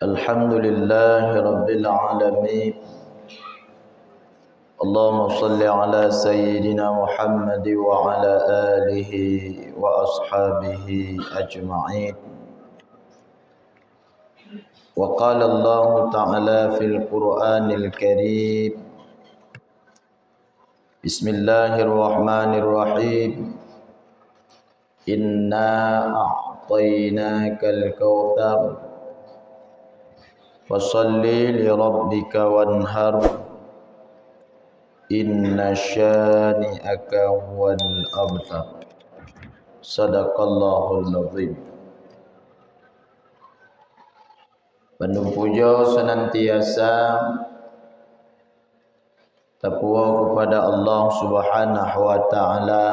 Alhamdulillahi Rabbil Alamin. Allahumma salli ala Sayyidina Muhammad wa ala alihi wa ashabihi ajma'in. Wa qala Allah ta'ala fil Qur'anil Karim. Bismillahirrahmanirrahim. Inna a'tainakal kautsar. Fasalli li rabbika wanhar. Inna syani'aka huwal abtar. Sadaqallahul azim. Penuh puja senantiasa takwa kepada Allah Subhanahu wa taala.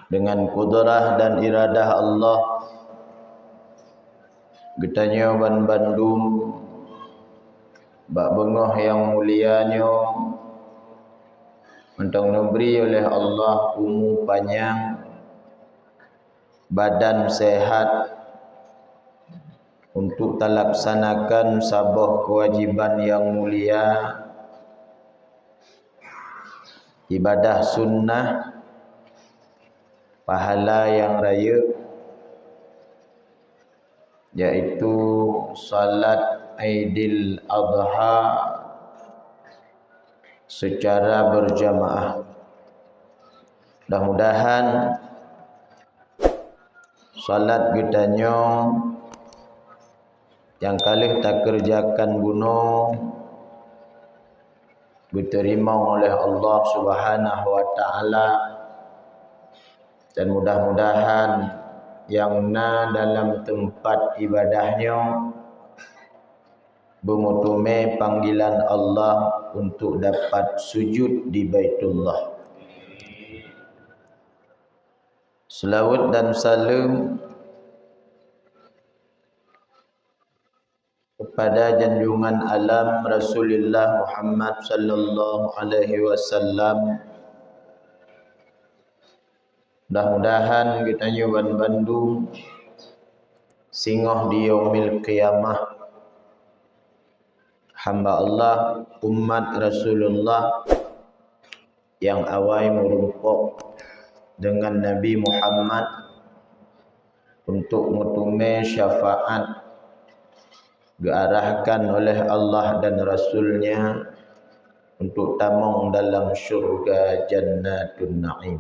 Dengan kudrah dan iradah Allah, getanya ban Bandung bak bengah yang mulianya mentang diberi oleh Allah umur panjang, badan sehat untuk terlaksanakan sabah kewajiban yang mulia, ibadah sunnah, pahala yang raya, yaitu salat Aidil Adha secara berjamaah. Mudah-mudahan salat getanya yang kali tak kerjakan guna diterima oleh Allah Subhanahu wa taala, dan mudah-mudahan yang dalam tempat ibadahnya bermutume panggilan Allah untuk dapat sujud di Baitullah. Selawat dan salam kepada junjungan alam Rasulullah Muhammad sallallahu alaihi wasallam. Mudah-mudahan kita nyoban Bandung singoh di yaumil qiyamah, hamba Allah umat Rasulullah yang awal merumpok dengan Nabi Muhammad untuk ngutume syafaat diarahkan oleh Allah dan Rasulnya untuk tamong dalam syurga Jannatun Na'im.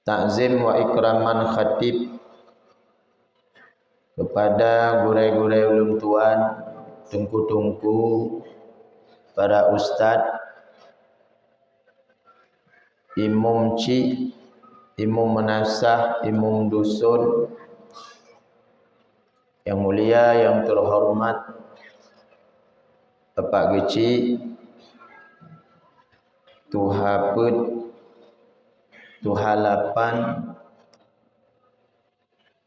Ta'zim wa ikraman khatib kepada gurai-gurai ulum tuan, tungku-tungku, para ustaz, imam ci, imam menasah, imam dusun yang mulia, yang terhormat, Bapak Geci, Tuhaput, Tuhalapan,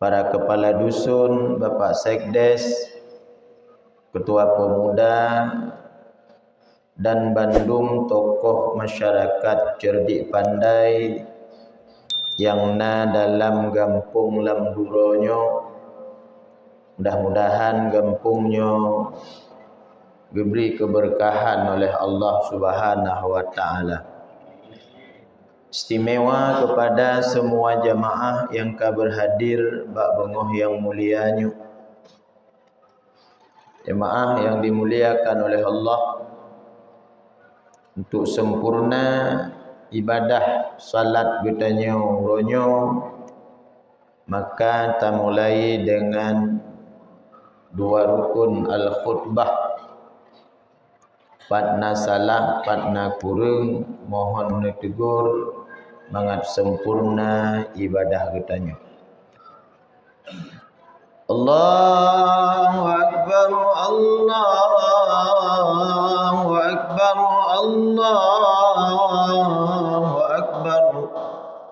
para kepala dusun, Bapak Sekdes, Ketua Pemuda, dan Bandung tokoh masyarakat cerdik pandai yang dalam gampung Lamduronyo. Mudah-mudahan gampungnya diberi keberkahan oleh Allah Subhanahu wa taala. Istimewa kepada semua jamaah yang berhadir bak bengoh yang mulianya, jamaah yang dimuliakan oleh Allah. Untuk sempurna ibadah salat getanya ronyo, maka kita mulai dengan dua rukun al-khutbah. Patna salah, patna kurang, mohon ditegur, mangat sempurna ibadah getanya. Allahu Akbar, Allahu Akbar, Allahu Akbar,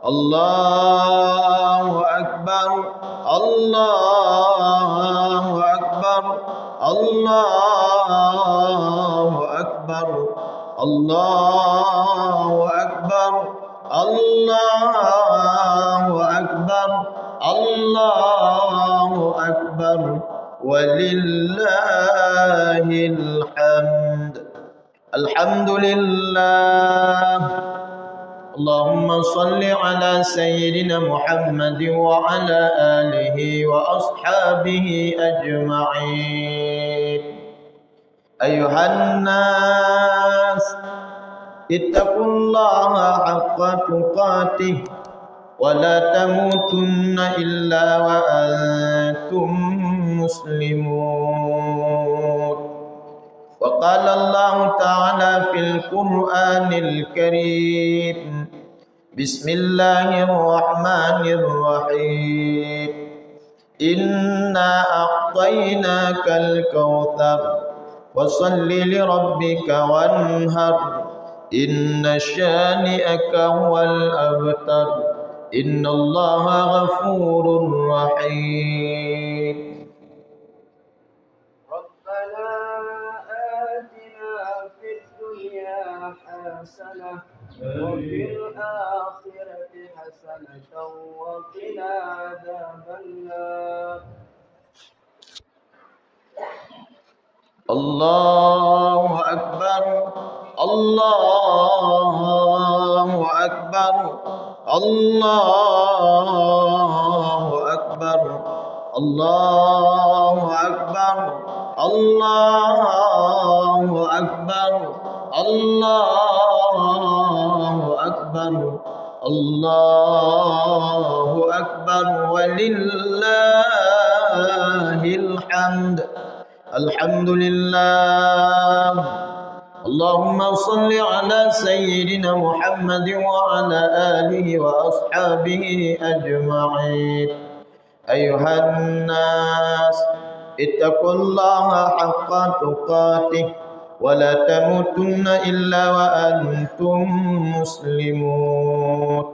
Allahu ولله الحمد. الحمد لله. اللهم صل على سيدنا محمد وعلى آله وأصحابه أجمعين. أيها الناس اتقوا الله حق تقاته ولا تموتن إلا وأنتم مسلمون. وقال الله تعالى في القرآن الكريم: بسم الله الرحمن الرحيم. إنا أعطيناك الكوثر فصل لربك وانهر إن شانئك هو الأبتر إن الله غفور رحيم. ربنا آتنا في الدنيا حسنة وفي الآخرة حسنة وقنا عذاب النار. الله أكبر الله أكبر الله أكبر الله أكبر الله أكبر الله أكبر الله أكبر ولله الحمد. الحمد لله. اللهم صل على سيدنا محمد وعلى آله وأصحابه أجمعين. أيها الناس اتقوا الله حق تقاته ولا تموتن إلا وأنتم مسلمون.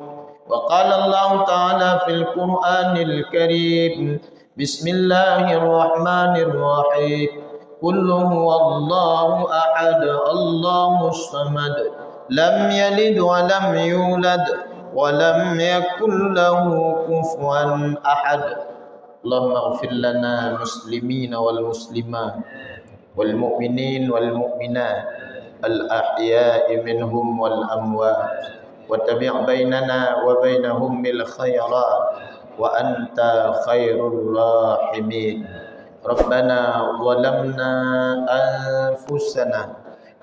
وقال الله تعالى في القرآن الكريم: بسم الله الرحمن الرحيم. قل هو الله أحد الله الصمد لم يلد ولم يولد ولم يكن له كفوا أحد. اللهم اغفر لنا المسلمين والمسلمات والمؤمنين والمؤمنات الأحياء منهم والأموات وتبع بيننا وبينهم بالخيرات وأنت خير الراحمين. ربنا ظلمنا أنفسنا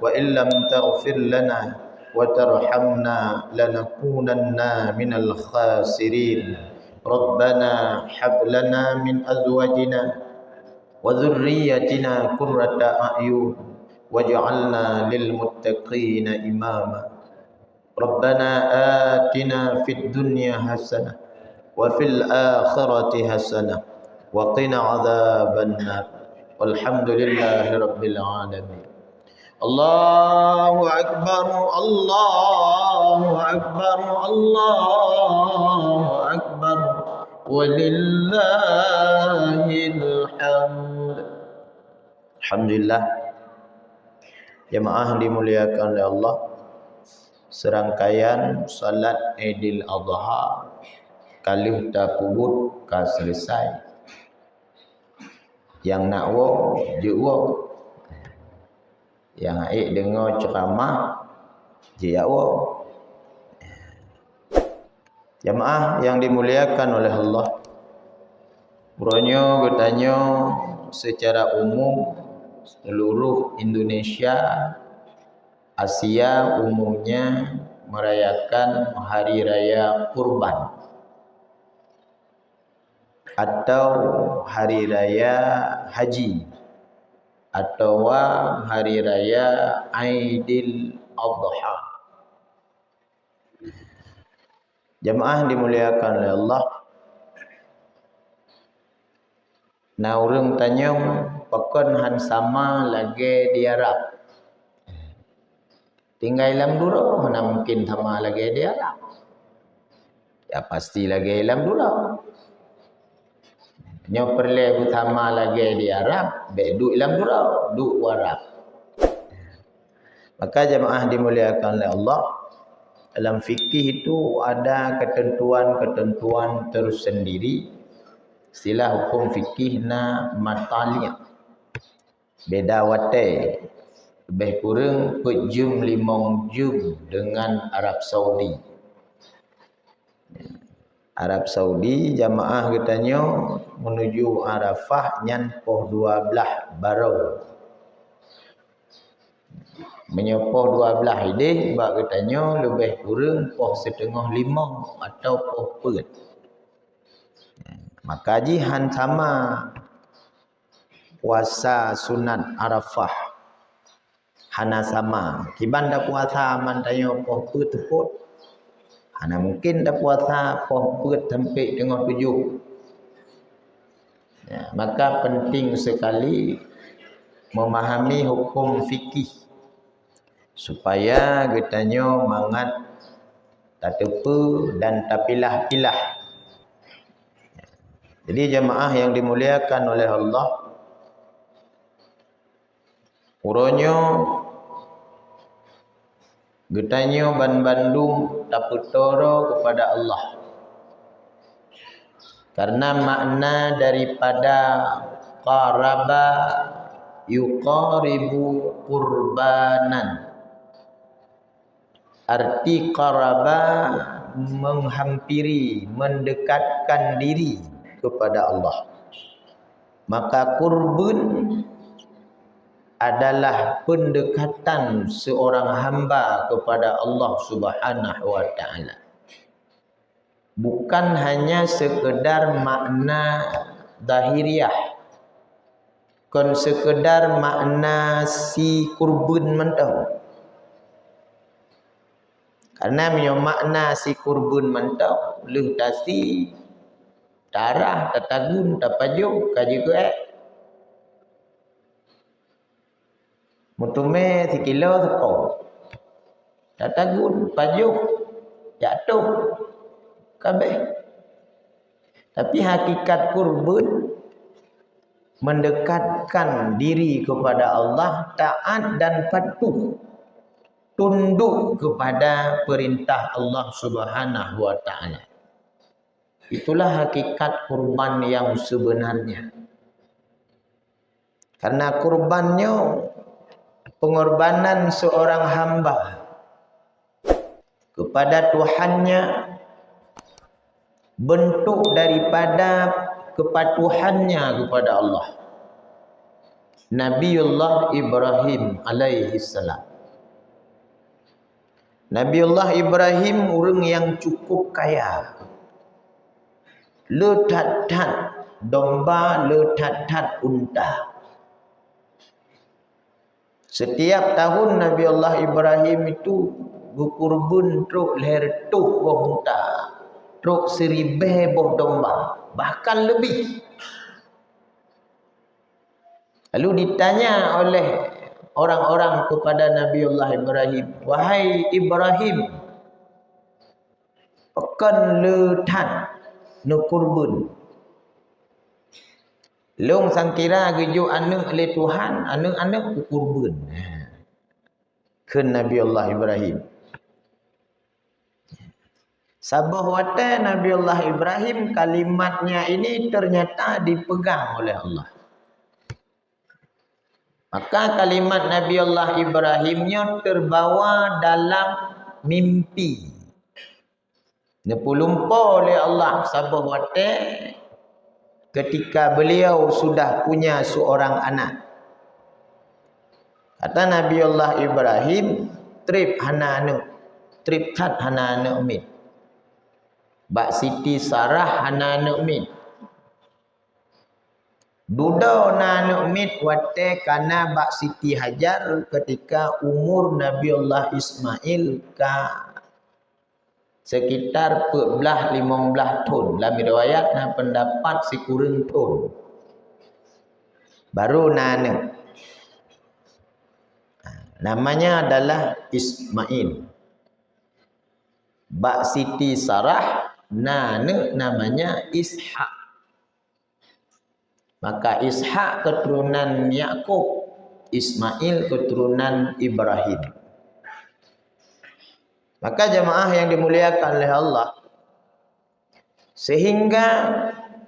وإن لم تغفر لنا وترحمنا لنكونن من الخاسرين. ربنا هب لنا من أزواجنا وذريتنا قرة أعين واجعلنا للمتقين إماما. ربنا آتنا في الدنيا حسنة وفي الآخرة حسنة وقنا عذاب النار. والحمد لله رب العالمين. الله أكبر الله أكبر الله أكبر ولله الحمد. Alhamdulillah, jemaah dimuliakan oleh Allah, serangkaian salat Idul Adha kali tak kubur ka selesai. Yang nak wo je wo, yang aik dengar ceramah je ya wo. Jemaah yang dimuliakan oleh Allah, Bronyo bertanya secara umum seluruh Indonesia, Asia umumnya merayakan hari raya Kurban atau hari raya haji atau hari raya Aidil Adha. Jemaah dimuliakan oleh Allah, na urang tanyong pakon han sama lagi di Arab. Tinggal ilam duro, mana mungkin sama lagi di Arab. Ya pasti lagi ilam duro. Nyo perle utama lagi di Arab, be du ilam duro, du Arab. Maka jemaah dimuliakan oleh Allah, dalam fikih itu ada ketentuan-ketentuan tersendiri Istilah hukum fikih na matali'. Beda watai. Lebih kurang pejum 5 jum dengan Arab Saudi. Arab Saudi jamaah katanya menuju Arafah nyan poh 12 baru. Menyopoh 12 idih bak katanya lebih kurang poh 4:30 atau poh pet. Maka jihan sama puasa sunat Arafah. Hana sama. Kiban dah puasa man tayo poh pet teput. Hana mungkin dah puasa poh pet sampai dengan 7. Ya, maka penting sekali memahami hukum fikih supaya katanya mangat tak tepu dan tak pilah-pilah. Jadi jemaah yang dimuliakan oleh Allah, uronyo getanyo Bandung tak petoro kepada Allah. Karena makna daripada qaraba yuqaribu qurbanan. Arti qaraba menghampiri, mendekatkan diri kepada Allah. Maka kurban adalah pendekatan seorang hamba kepada Allah Subhanahu wa taala. Bukan hanya sekedar makna zahiriah. Kon sekedar makna si kurban mentau. Karena makna si kurban mentau leuh tasi darah tatagun tapajuk kaji ke mutume 1 kilo sepo tatagun pajuk jatuh kabeh. Tapi hakikat kurban mendekatkan diri kepada Allah, taat dan patuh, tunduk kepada perintah Allah Subhanahu wa taala. Itulah hakikat kurban yang sebenarnya. Karena kurbannya pengorbanan seorang hamba kepada Tuhannya, bentuk daripada kepatuhannya kepada Allah. Nabiullah Ibrahim alaihi salam. Nabiullah Ibrahim orang yang cukup kaya. Letat-tat domba, letat-tat unta. Setiap tahun Nabiullah Ibrahim itu berkurban truk leher tuh boh unta, truk 1000 boh domba, bahkan lebih. Lalu ditanya oleh orang-orang kepada Nabiullah Ibrahim, wahai Ibrahim, pekan letat nu kurban. Long sangkira geju anak oleh Tuhan, anak-anak kurban. Ke Nabiullah Ibrahim. Sabah wata Nabiullah Ibrahim kalimatnya ini ternyata dipegang oleh Allah. Maka kalimat Nabiullah Ibrahimnya terbawa dalam mimpi. Nepulumpa oleh Allah sabah wate ketika beliau sudah punya seorang anak. Kata Nabiullah Ibrahim, trip hana anu, trip tat hana anu mit. Bak Siti Sarah hana anu mit. Duda na anu mit wate kana Bak Siti Hajar ketika umur Nabiullah Ismail ka sekitar 14-15 tahun. Dalam riwayat na pendapat si kurang tahun. Baru nana. Namanya adalah Ismail. Bak Siti Sarah nana namanya Ishak. Maka Ishak keturunan Yakub, Ismail keturunan Ibrahim. Maka jemaah yang dimuliakan oleh Allah, sehingga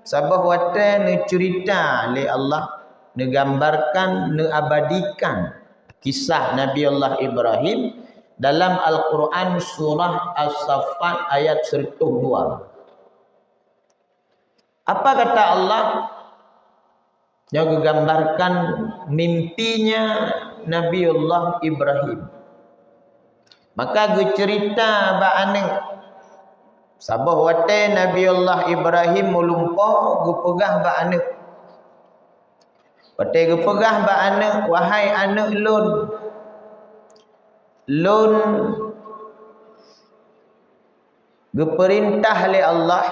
sabah wate ne cerita le Allah, ne gambarkan, ne abadikan kisah Nabi Allah Ibrahim dalam Al-Quran surah As-Saffat ayat 102. Apa kata Allah? Yang menggambarkan mimpinya Nabiullah Ibrahim. Maka gue cerita ba'ane sabah wate Nabiullah Ibrahim melumpa gue pegah ba'ane. Wate gue pegah ba'ane, wahai anak lun. Lun gue perintah oleh Allah.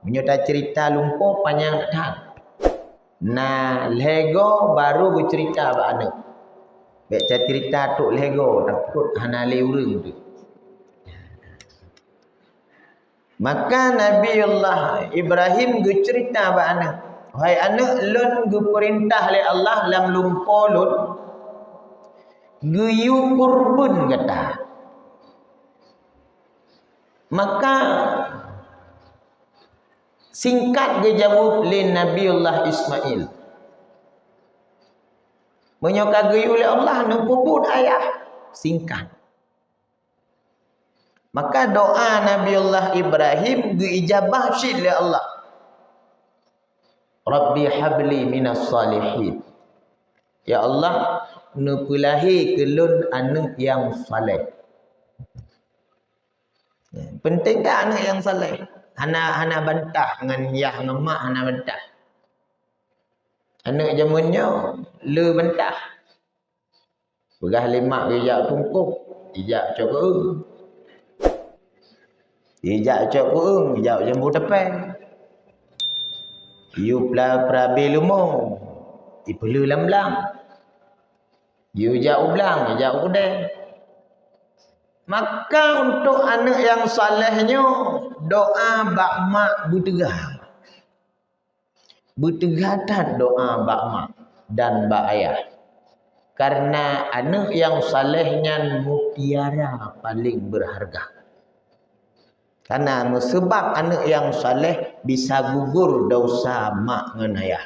Menyata cerita lumpa panjang tak. Nah, lego baru gue cerita ba'ane. Baca cerita tu lego takut hana le urang tu. Maka Nabiullah Ibrahim gue cerita ba'ane. Wahai anak lun gue perintah oleh Allah lam lumpa lun. Gue yu kurban kata. Maka singkat dia jawab le Nabiullah Ismail. Menyokagui oleh Allah nak puput ayah. Singkat. Maka doa Nabiullah Ibrahim diijabah syid oleh Allah. Rabbi habli minas salihin. Ya Allah, nupulahi kelun anak yang saleh. Penting tak anak yang saleh? Hana bantah dengan yah dengan mak hana bantah. Anak zamannya le bantah. Begah lemak ijak tungkuk, ijak cokong. Ijak cokong, ijak jambu tepen. Yu prabe lumo, ipelu lam-lam. Yu ijak ublang, ijak udeng. Maka untuk anak yang salehnya doa bak mak bertegah. Bertegah tak doa bak mak dan bak ayah. Karena anak yang salehnya mutiara paling berharga. Karena sebab anak yang saleh bisa gugur dosa mak dengan ayah.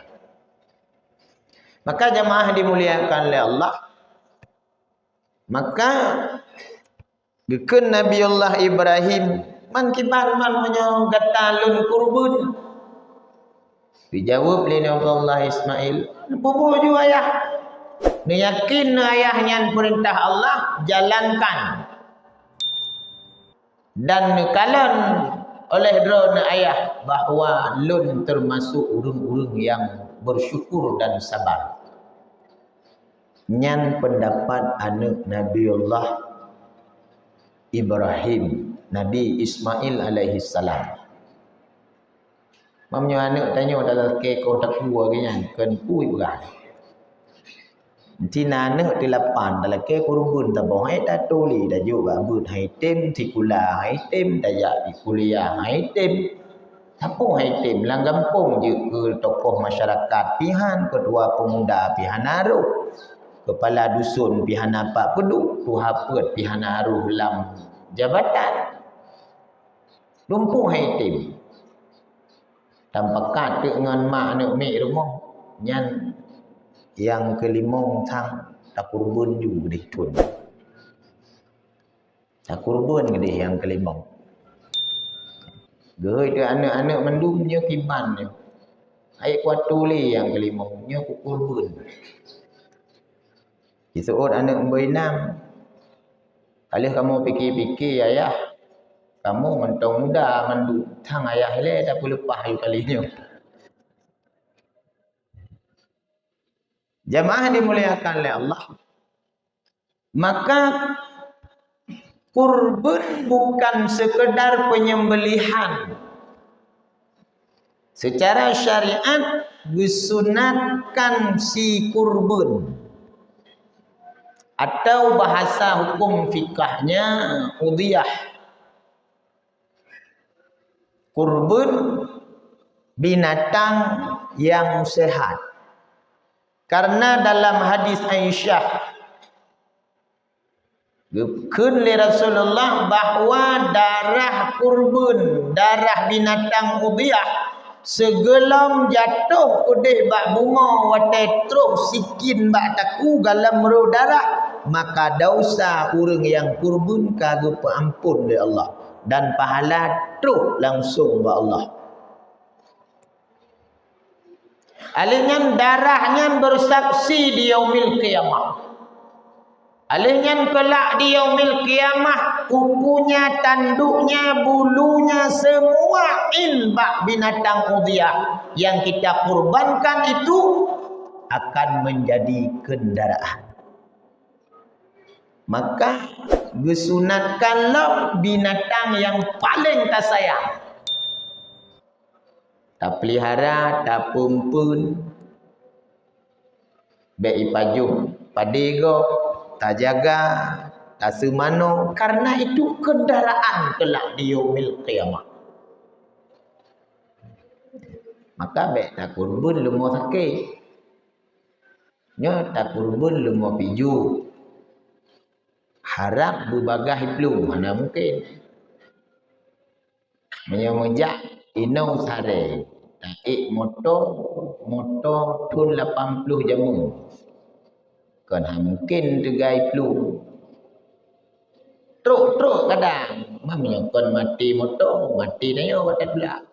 Maka jemaah dimuliakan oleh Allah. Maka gekun Nabiullah Ibrahim man kibar man menyogata lun kurban. Dijawab oleh Nabiullah Ismail, pupu ju ayah. Ni yakin ayahnya perintah Allah jalankan. Dan kalan oleh drone ayah bahawa lun termasuk urang-urang yang bersyukur dan sabar. Nyan pendapat anak Nabiullah Ibrahim, Nabi Ismail alaihi salam. Mamnya anak tanya dalam kekau tak kuah kenyan, kan pui bukan. Tina anak di lapan dalam kekau rumbun tak bohong dah tuli dah juga bud hai tem tikula hai tem dah ya di kuliah hai tem. Tapu hai tem lang kampung je ke tokoh masyarakat pihan, ketua pemuda pihan aruh, kepala dusun pihan apa peduk, tuhaput pihan aruh lam jabatan. Lumpuh hai tem. Tampakat dengan mak anak mek rumah. Nyan yang kelimong tang tak kurban juga di tun. Tak kurban gede yang kelimong. Goi tu anak-anak mendumnya kiban ni. Ai kuatuli yang kelimongnya ku kurban. Disuruh anak memberenam. Kalau kamu fikir-fikir ayah, kamu mentong muda mandu tang ayah le tak boleh lepas ayu kalinya. Jamaah dimuliakan oleh Allah. Maka kurban bukan sekedar penyembelihan. Secara syariat disunatkan si kurban. Atau bahasa hukum fikahnya udhiyah. Kurban binatang yang sehat. Karena dalam hadis Aisyah dikun li Rasulullah bahawa darah kurban, darah binatang udhiyah segelam jatuh kudih bak bunga watai teruk sikin bak taku galam meru darah, maka dosa orang yang kurban kagak perampun oleh Allah dan pahala teruk langsung bak Allah. Alingan darahnya bersaksi di yaumil qiyamah. Alingan kelak di yaumil qiyamah, kukunya, tanduknya, bulunya semua ilbak binatang udhiyah yang kita kurbankan itu akan menjadi kendaraan. Maka disunatkanlah binatang yang paling tak sayang. Tak pelihara, tak pumpun, baik ipajuh, padego, tak jaga, tak semano, karena itu kendaraan kelak di yaumil qiyamah. Maka baik tak kurban lumo sakit, nya tak kurban lumo piju, harap berbagai belum mana mungkin, menyamujak inau sare. Taik motor tun 80 jamu. Kan mungkin tegai flu. Truk kadang. Mamanya kon mati motor, mati nayo batet pula.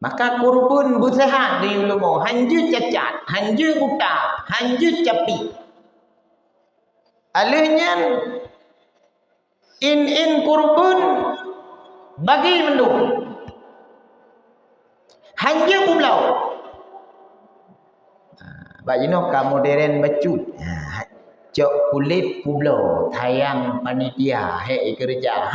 Maka kurban bersehat di ulama, hanju cacat, hanju buta, hanju capi. Alihnya in kurban bagi mendung. Hanya pulau. Bajino ka modern bacut. Cok kulit pulau tayang panitia hei kerja.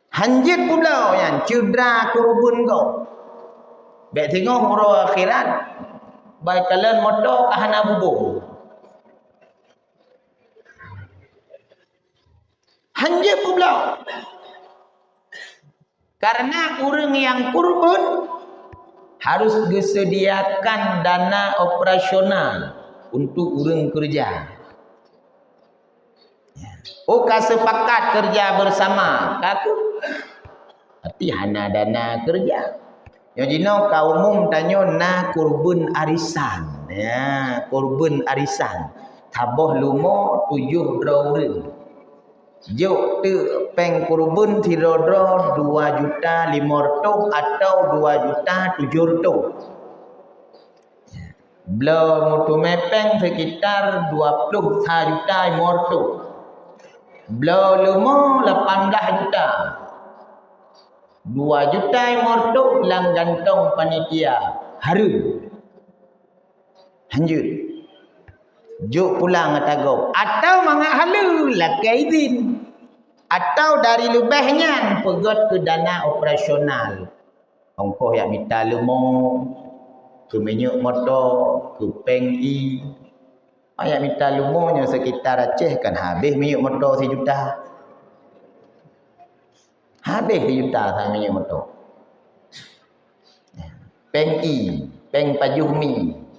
Hanjut pulau yang cedera kurban kau. Baik tengok huru akhirat. Baik kalian motor kahana bubung. Hanjut pulau. Karena orang yang kurban harus disediakan dana operasional untuk orang kerja. Oka sepakat kerja bersama, kaku. Tapi hana dana kerja. Yojino kau umum tanya na kurban arisan, ya kurban arisan. Taboh lumo 7 orang. Juk tu peng kurban tirodro 2.500.000 atau 2.700.000. Belum mutu mepeng sekitar 21 juta 500. Belum lumo 18 juta. 2 juta 500 lang gantong panitia haru. Lanjut. Juk pulang atagop atau manghalu lakai izin atau dari lebihnya pegot ke dana operasional. Ongkoh yang minta lemo ke minyak motor ke peng-i. Yang minta lemonya sekitar Aceh kan habis minyak motor 1 juta. Habis 1 juta sama minyak motor. Peng-i, peng pajuh mi.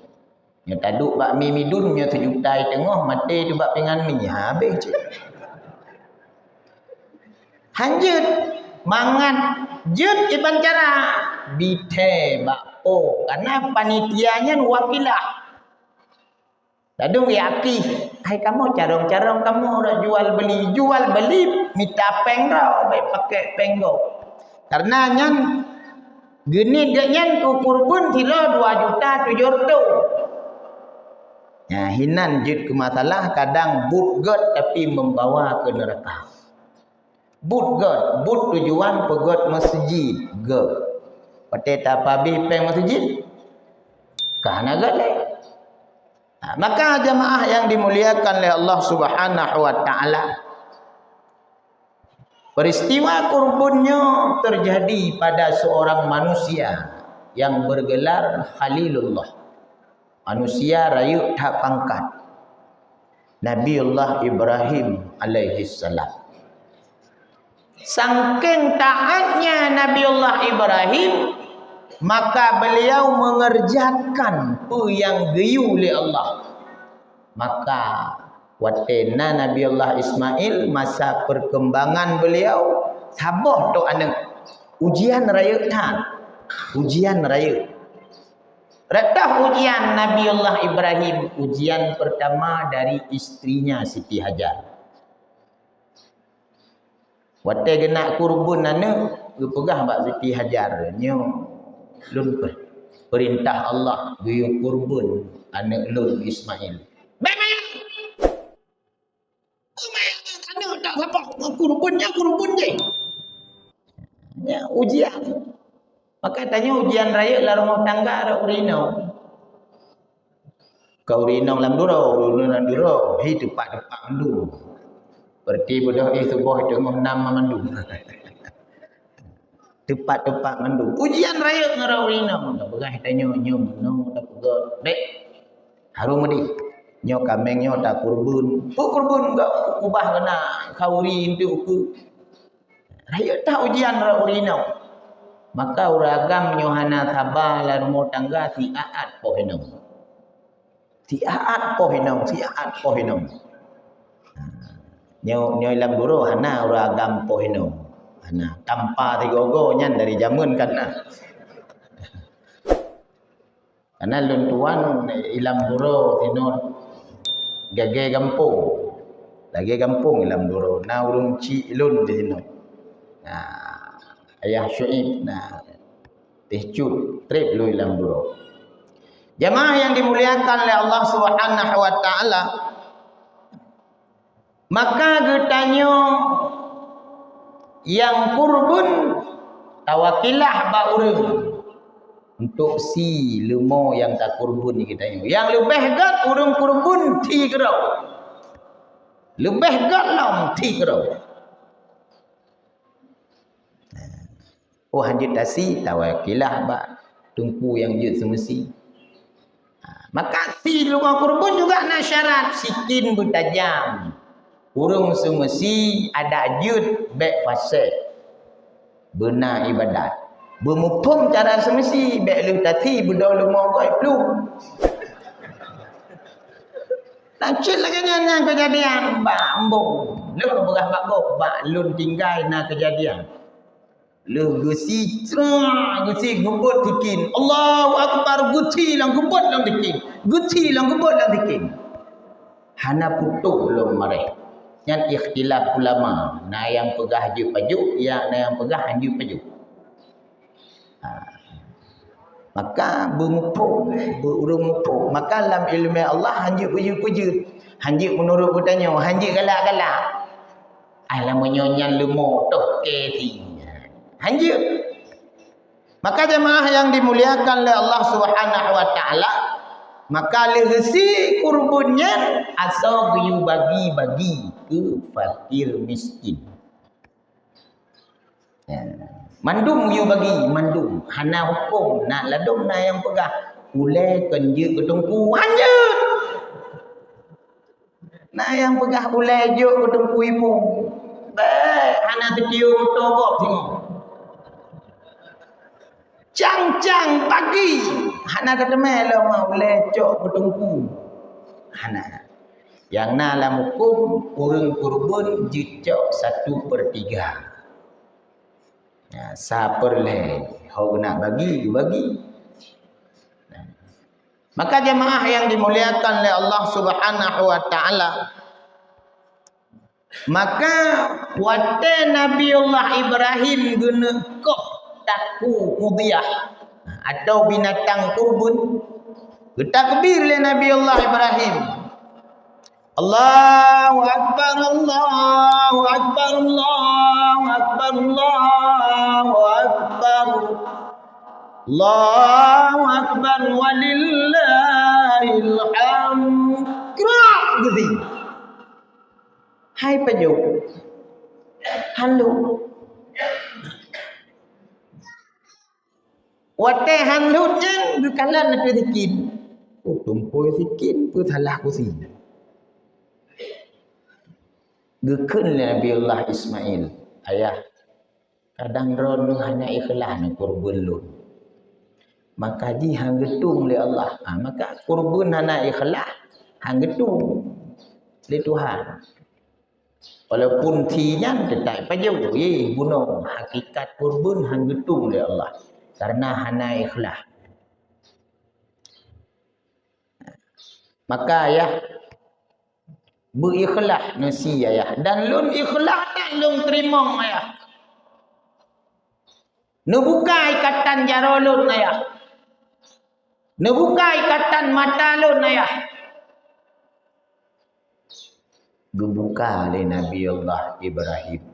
Yang taduk bak mi midun nya 1 juta tengah mati tu bak pengan mi habis je. Hanjut mangan jut iban cara bite bakpo karena panitianya wakilah. Tadung yaki, hai kamu carong-carong kamu ora jual beli minta pengro baik pakai penggo. Karena nyan geni dia nyan ku kurban sila 2.700.000. Ya, hinan jut ke masalah kadang but god tapi membawa ke neraka. But god, but tujuan pegot masjid god. Pateta pabi peng masjid. Kana gale. Maka jamaah yang dimuliakan oleh Allah Subhanahu wa taala, peristiwa kurbannya terjadi pada seorang manusia yang bergelar Khalilullah. Manusia rayu tak pangkat. Nabiullah Ibrahim alaihi salam. Saking taatnya Nabiullah Ibrahim, maka beliau mengerjakan apa yang diu oleh Allah. Maka Watena Nabiullah Ismail masa perkembangan beliau sabar tok anak ujian raya tak ujian raya redah ujian Nabiullah Ibrahim ujian pertama dari istrinya Siti Hajar wate genak kurbun anak pegah bak Siti Hajar nyo lun perintah Allah guyu kurbun anak lun Ismail tak apa kurbun je. Ya ujian. Maka tanya ujian raya lah rumah tangga ada urino. Kau urino lam duro, hi tepat mandu. Berarti bodoh subuh tengah 6 mandu. Tepat mandu. Ujian raya ngara urino. Tak pegah tanya nyom no tak pegah. Dek. Harum medi. Nyo kameng nyo tak kurbun. Kurbun enggak ubah kena kauri itu ku. Raya tak ujian ra urino. Maka uragam nyo hana sabar la rumah tangga si aat pohinong. Si aat pohinong. Nyo lam buro hana uragam pohinong. Hana tanpa tigogo nyan dari jamun kana. Karena lun tuan ilam buro tinor gage kampung ilam duro na urung ci ilun di sini ayah Syuib na tehcut trip lu ilam duro jamaah yang dimuliakan oleh Allah Subhanahu wa taala maka getanyo yang kurbun tawakilah ba urang untuk si lemo yang tak kurbun ni kita yang lebih gat urang kurbun ti gerau lebih gat lam ti gerau oh hanjit tasi tawakilah ba tungku yang jut semesti maka si lemo kurbun juga nak syarat sikin bertajam urang semesti ada jut baik fasih benar ibadat bermupung cara semesti baik lu tati budau lu mau kau peluk lancit lagi yang kejadian bambung lu berah bakok bak lun tinggal na kejadian lu gusi gubut tikin Allahu akbar guti lang gubut lang tikin hana putuh lu mareh yang ikhtilaf ulama na yang pegah je pajuk ya na yang pegah hanju pajuk maka bermupuk maka dalam ilmu Allah hanjut puju hanjut menurut kutanya hanjut galak-galak alam menyonyan lemok toh keti hanjut maka jemaah yang dimuliakan oleh Allah Subhanahu wa taala maka lehsi kurbunnya asal guyu bagi ke fakir miskin ya. Mandum you bagi mandum hana hukum nak ladum na yang pegah ulai kenje ketungku hanjut na yang pegah ulai juk ketungku ibu baik hana tekiu togok tengok cang pagi hana ketemel mau ulai juk ketungku hana yang na lam hukum urang kurbun jicok 1/3 ya, saperle hau nak bagi. Maka jemaah yang dimuliakan oleh Allah Subhanahu wa taala maka wate Nabiullah Ibrahim guna koh taku mudiyah atau binatang kurbun takbir le Nabiullah Ibrahim Allahu akbar Allahu akbar Allahu akbar Allahu akbar Allahu akbar walillahil hamd gerak gezi hai pajuk halu wate halu jen bukanlah nak zikin tumpoi zikin pu salah ku sini gekun Nabiullah Ismail ayah kadang ron hanya ikhlas nak kurbun lu maka ji hang getung oleh Allah maka kurbun hana ikhlas hang getung oleh Tuhan. Walaupun tinya tetap paju bunuh hakikat kurban hang getung oleh Allah karena hana ikhlas. Maka ya berikhlas nasi ayah dan lun ikhlas tak lun terima ayah. Nu buka ikatan jaro lun ayah. Nu buka ikatan mata lun ayah. Gebuka li Nabi Allah Ibrahim,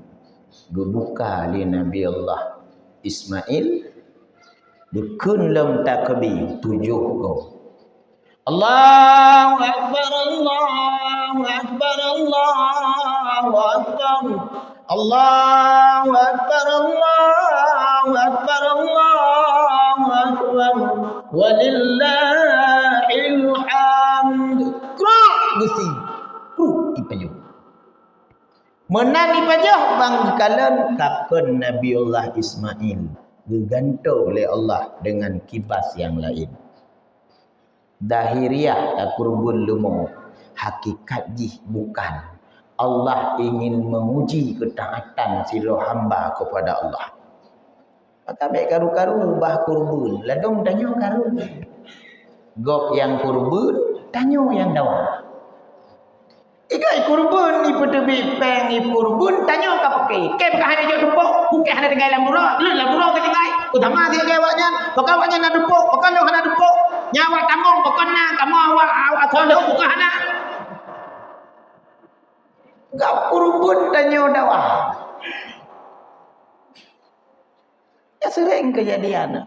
gebuka li Nabi Allah Ismail, dukun lam takbi 7 go. Allahu Akbar, Allahu Akbar, Allahu Akbar, Allahu Akbar, Allahu Akbar, Allahu Akbar, walillahil hamd. Krak gusti ipaju menang ipaju bang kalen kapken Nabiullah Ismail digantung oleh Allah dengan kibas yang lain. Dahiriah tak kurbun lumo, hakikat jih bukan. Allah ingin menguji ketaatan siro hamba kepada Allah. Maka baik karu-karu bah kurbun, ladong tanyo karu. Gop yang kurbun, tanyo yang dawa. Ikai kurban ni petebi peng ni kurban tanyo ka pakai. Ke bukan hanya jauh dupuk, bukan hanya tinggal lamura, lamura ke tinggal. Utama dia ke awaknya, bukan awaknya nak dupuk, bukan lo hana dupuk. Nyawa tamong bukan na, kamu awak atau lo bukan hana. Gak kurban tanyo dawa. Ya sering kejadian.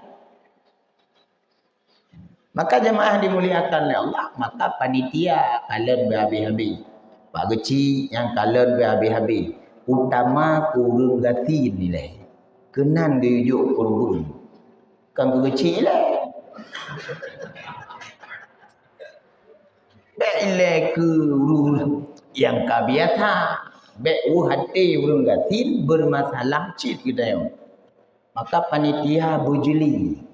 Maka jemaah dimuliakan oleh Allah, maka panitia kalian berhabis-habis. Pak Geci yang kalian berhabis-habis. Utama kurung gati nilai. Kenan diujuk kurun. Kan Pak Geci lah. Baik ilai kurung yang kabiasa. Baik hati kurung gati bermasalah cip kita yang. Maka panitia bujuli.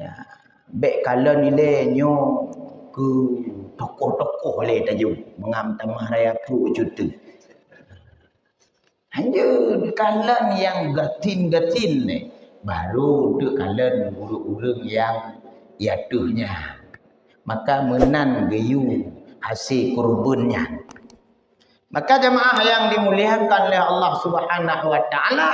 Ya. Baik kalau nilai nyo ke tokoh-tokoh oleh tajuk mengam tamah raya ku juta. Hanya kalan yang gatin-gatin ni baru untuk kalan urang-urang yang iaduhnya. Maka menan gayu hasil kurbannya. Maka jemaah yang dimuliakan oleh Allah Subhanahu wa taala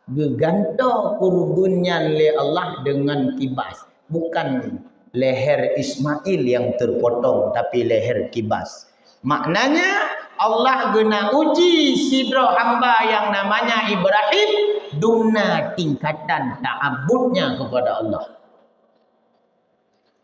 geganto kurbannya oleh Allah dengan kibas. Bukan leher Ismail yang terpotong tapi leher kibas. Maknanya Allah guna uji sidro hamba yang namanya Ibrahim dumna tingkatan ta'abudnya kepada Allah.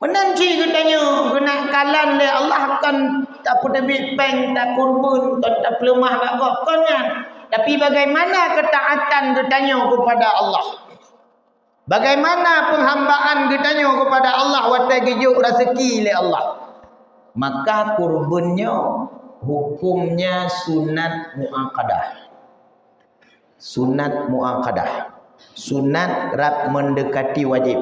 Menanci katanya guna kalan le Allah akan tak pedebit peng tak kurban tak pelemah bagok konyan. Tapi bagaimana ketaatan katanya kepada Allah? Bagaimana penghambaan kitanya kepada Allah watai gejuk rezeki oleh Allah. Maka kurbannya hukumnya sunat muakkadah. Sunat muakkadah. Sunat rap mendekati wajib.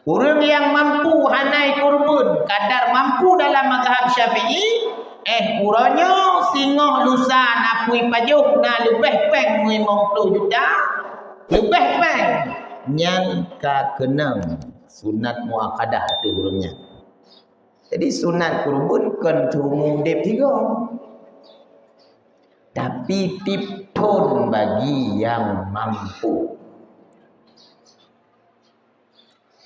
Orang yang mampu hanai kurban, kadar mampu dalam mazhab Syafi'i, uranya singoh lusa napui pajuh na lebih peng 50 juta. Lebih peng nyan ka kenang sunat muakkadah tu urangnya. Jadi sunat kurban kan tumu dep 3. Tapi tipun bagi yang mampu.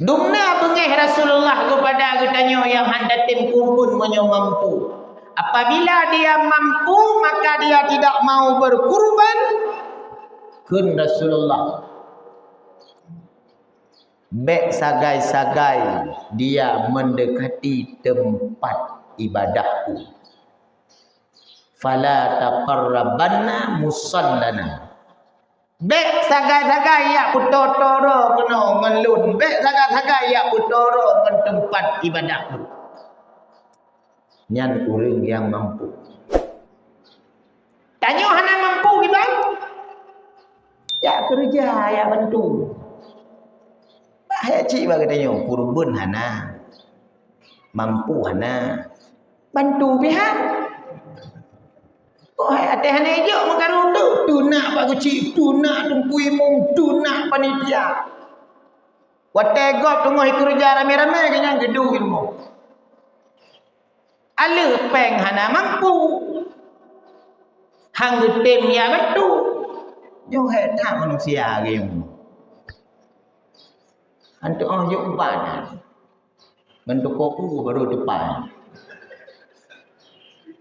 Dumna bengih Rasulullah kepada katanya yang hendak tim kurban menyo mampu. Apabila dia mampu maka dia tidak mau berkurban kun Rasulullah Bek sagai-sagai dia mendekati tempat ibadahku. Fala taqarrabanna musallana. Bek sagai-sagai ya putotoro kena ngelun. Bek sagai-sagai ya putoro ngen tempat ibadahku. Nyan urang yang mampu. Tanya hana mampu gimana? Ya kerja ya bantu. Hai cik bagi tanya kurban hana mampu hana bantu pihak Kok ada hanya hijau makaru tu nak pak kecil, tu nak tungku imum, tu nak panitia. Wategok tunggu kerja rame-rame kenyang gedung ilmu. Ala peng hana mampu. Hang getem ya betul. Yo tak manusia game. Antu yuk badan. Bentuk koku baru depan.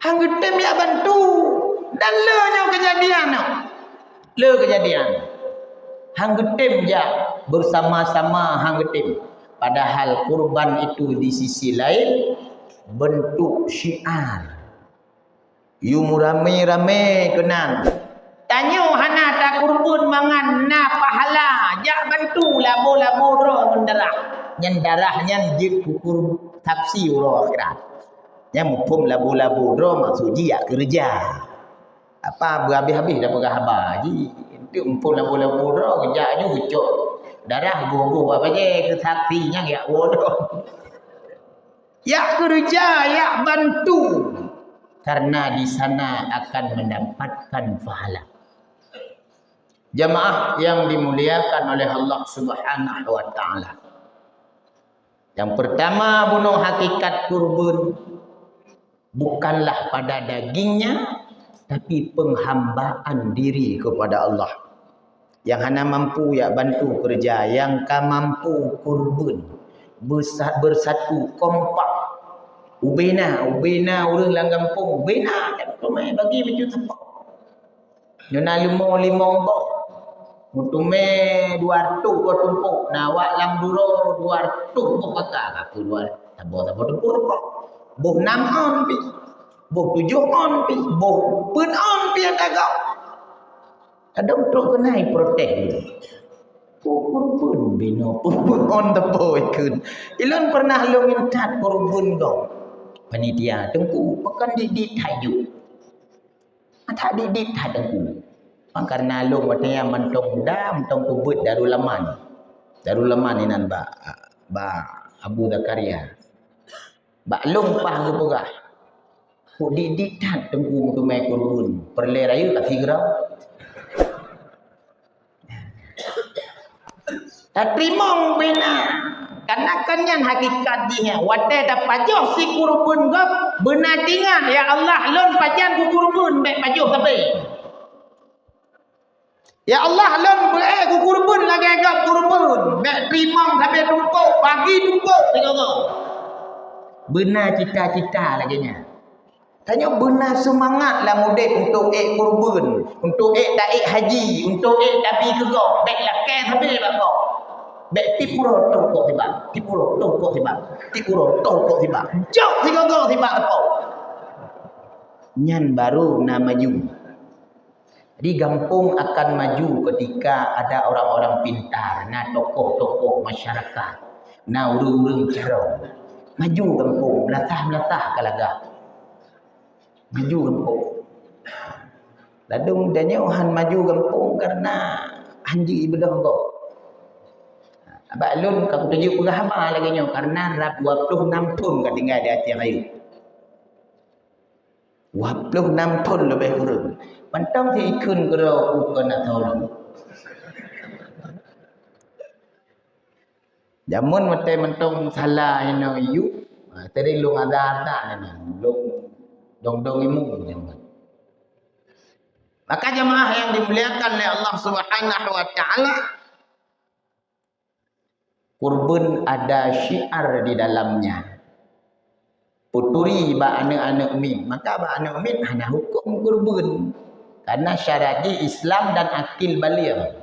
Hang getem ya bantu. Dan lenya kejadian. Le kejadian. Hang getem ya bersama-sama hang getem. Padahal kurban itu di sisi lain bentuk syiar. You rame-rame kenal. Tanyo hana tak kurban mangan na pahala. Jak bantu labo-labo roh mendarah. Nyan darah nyan jik kukur taksi roh akhirat. Nyan mupum labo-labo roh maksud dia kerja. Apa berhabis-habis dah berhabar. Ji itu mupum labo-labo roh kerja ju ucuk. Darah gua apa je ke taksinya ya bodoh. Ya kerja, ya bantu. Karena di sana akan mendapatkan pahala. Jamaah yang dimuliakan oleh Allah Subhanahu wa taala. Yang pertama bunuh hakikat kurban bukanlah pada dagingnya tapi penghambaan diri kepada Allah. Yang hana mampu ya bantu kerja, yang ka mampu kurban bersatu kompak. Ubena orang lang kampung, ubena kan rumah bagi baju tempat. Nona limong bok. Mutume 200 ko tumpuk, nawak lam duro 200 ko kata aku 2 tabo tumpuk. Boh 6 on pi. Boh 7 on pi, boh pun on pi tagak. Ada untuk kenai protes. Kurban bino pun on tabo ikun. Ilon pernah lo minta kurban dong. Panitia tengku pekan didit hayu. Tak didit hadengku. Karena lo matanya mentong kubut Darul Aman. Darul Aman inan ba Abu Zakaria. Ba long pah ke pegah. Ku didit tengku tu mai kurban. Perle raya kat tigrau. Tak terima bina. Karena kanyan hakikat dia. Wate dapat joh si kurban gap benar tingan ya Allah lon pajan ku kurban baik pajuh tapi. Ya Allah lon ku kurban lagi gap kurban baik terima sampai tumpuk pagi tumpuk tengok. Benar cita-cita laginya. Tanya benar semangatlah mudik untuk kurban, untuk taik haji, untuk tapi gegok, baik lakai sampai bakok. Baik tipuro tokok tiba, tipuro tokok tiba. Jauh tiga-tiga tiba apa? Nyan baru nak maju. Di kampung akan maju ketika ada orang-orang pintar, na tokoh-tokoh masyarakat, na urung-urung cerong. Maju kampung, melatah kalaga. Maju kampung. Ladung danya han maju kampung karena hanji ibadah kau. Abak lun kau tuju pengahama lagi nyo karena rap 26 tahun kau tinggal di hati ayu. 26 tahun lebih kurang. Pantang si ikun kalau bukan nak tahu. Jamun mate mentong salah ino yu. Tadi lu ada lu dong imu jamun. Maka jemaah yang dimuliakan oleh Allah Subhanahu wa taala, kurban ada syiar di dalamnya. Puturi ba anak-anak min, maka ba anak min ada hukum kurban. Karena syariat Islam dan akil baligh.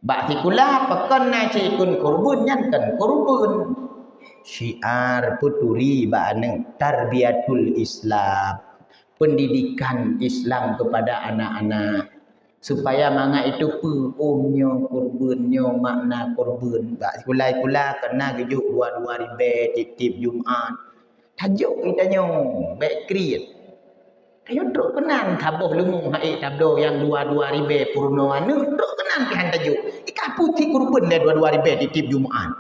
Ba sikula pekan na cikun kurban nyan kan kurban. Syiar puturi ba anak tarbiyatul Islam. Pendidikan Islam kepada anak-anak supaya manga itu umnyo kurbannya makna kurban bak kulai-kulai kena gejuk 2 ribe titip Jumaat tajuk itanyo baik create ayo truk kenan taboh lumung haik tabdo yang 2 ribe purno anu truk kenan pihan tajuk ika putih kurban le 2 ribe titip Jumaat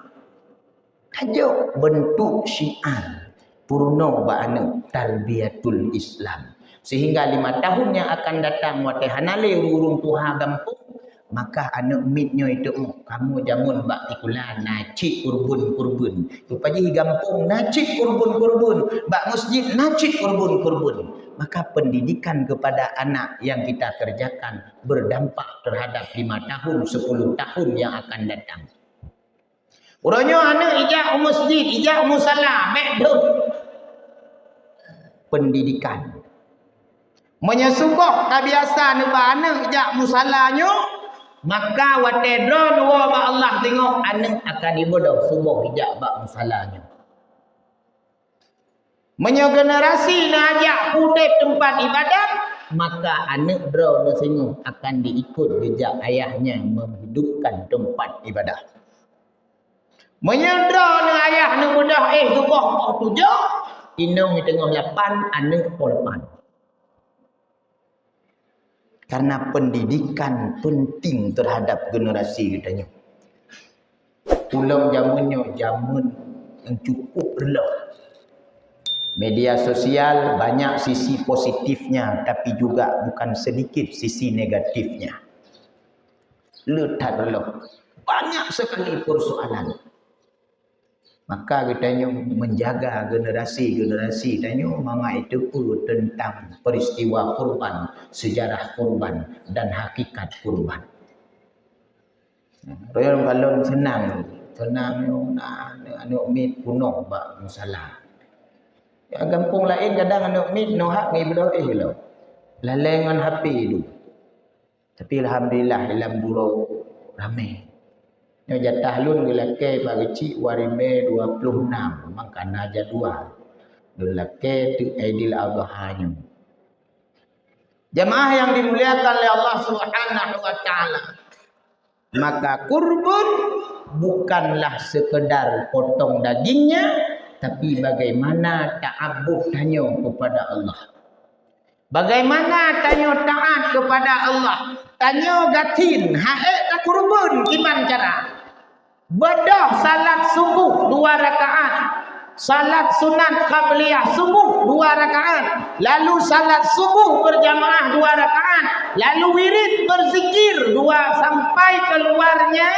tajuk bentuk syiar purno ba anu tarbiyatul Islam Sehingga 5 tahun yang akan datang wate hanale urung tuha gampung, maka anak mitnya itu kamu jamun bak tikulan nacik kurbun rupaji gampung nacik kurbun bak masjid nacik kurbun. Maka pendidikan kepada anak yang kita kerjakan berdampak terhadap 5 tahun 10 tahun yang akan datang. Urangnya anak ijak masjid ijak musalla backdoor pendidikan menyesubah kebiasaan ba anak ijak musallanya. Maka watedro dua ba Allah tengok anak akan ibadah subuh hijab bak masalahnya. Menyo generasi nak ajak putih tempat ibadat, maka anak dro no tengok akan diikut jejak ayahnya menghidupkan tempat ibadah. Menyo dro no ayah no budah subuh 7, inong tengok 8 anak 8. Karena pendidikan penting terhadap generasi kita. Ulang zamannya zaman yang cukup rendah. Media sosial banyak sisi positifnya, tapi juga bukan sedikit sisi negatifnya. Letak rendah. Banyak sekali persoalan. Maka kita menjaga generasi-generasi dan mengenai tepu tentang peristiwa kurban, sejarah kurban dan hakikat kurban. Kalau senang anak mit punuh bak musala. Ya kampung lain kadang anak mit no hak ngi berdoa lo. Lalengan HP itu. Tapi alhamdulillah dalam burau ramai. Yang jatah lun lelaki bagi cik warime 26 makan aja 2 lelaki tu Aidil Adha-nya. Jamaah yang dimuliakan oleh Allah Subhanahu wa taala, maka kurban bukanlah sekedar potong dagingnya, tapi bagaimana ta'abbudnya kepada Allah. Bagaimana tanya taat kepada Allah. Tanya gatin hae tak kurban gimana cara? Bedah salat subuh 2 rakaat. Salat sunat qabliyah subuh 2 rakaat. Lalu salat subuh berjamaah 2 rakaat. Lalu wirid berzikir 2 sampai keluarnya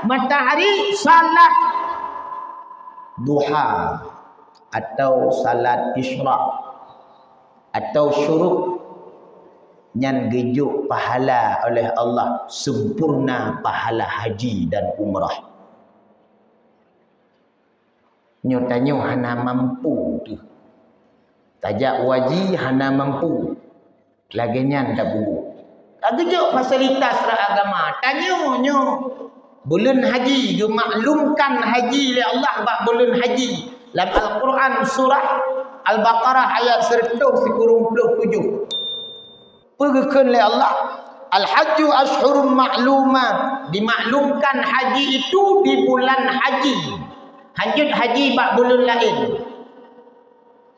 matahari. Salat duha atau salat isyraq atau syuruk yang gejuk pahala oleh Allah sempurna pahala haji dan umrah. Nyotanya hana mampu tu. Tajak waji hana mampu. Laginya ndak bubu. Gejuk fasilitas agama. Tanya nyo bulan haji gemaklumkan haji oleh Allah bak bulan haji. Dalam Al-Quran surah Al-Baqarah ayat 127. Pergikan oleh Allah. Al-Hajju ashhurum ma'lumat. Dimaklumkan haji itu di bulan haji. Lanjut haji bak bulan lain.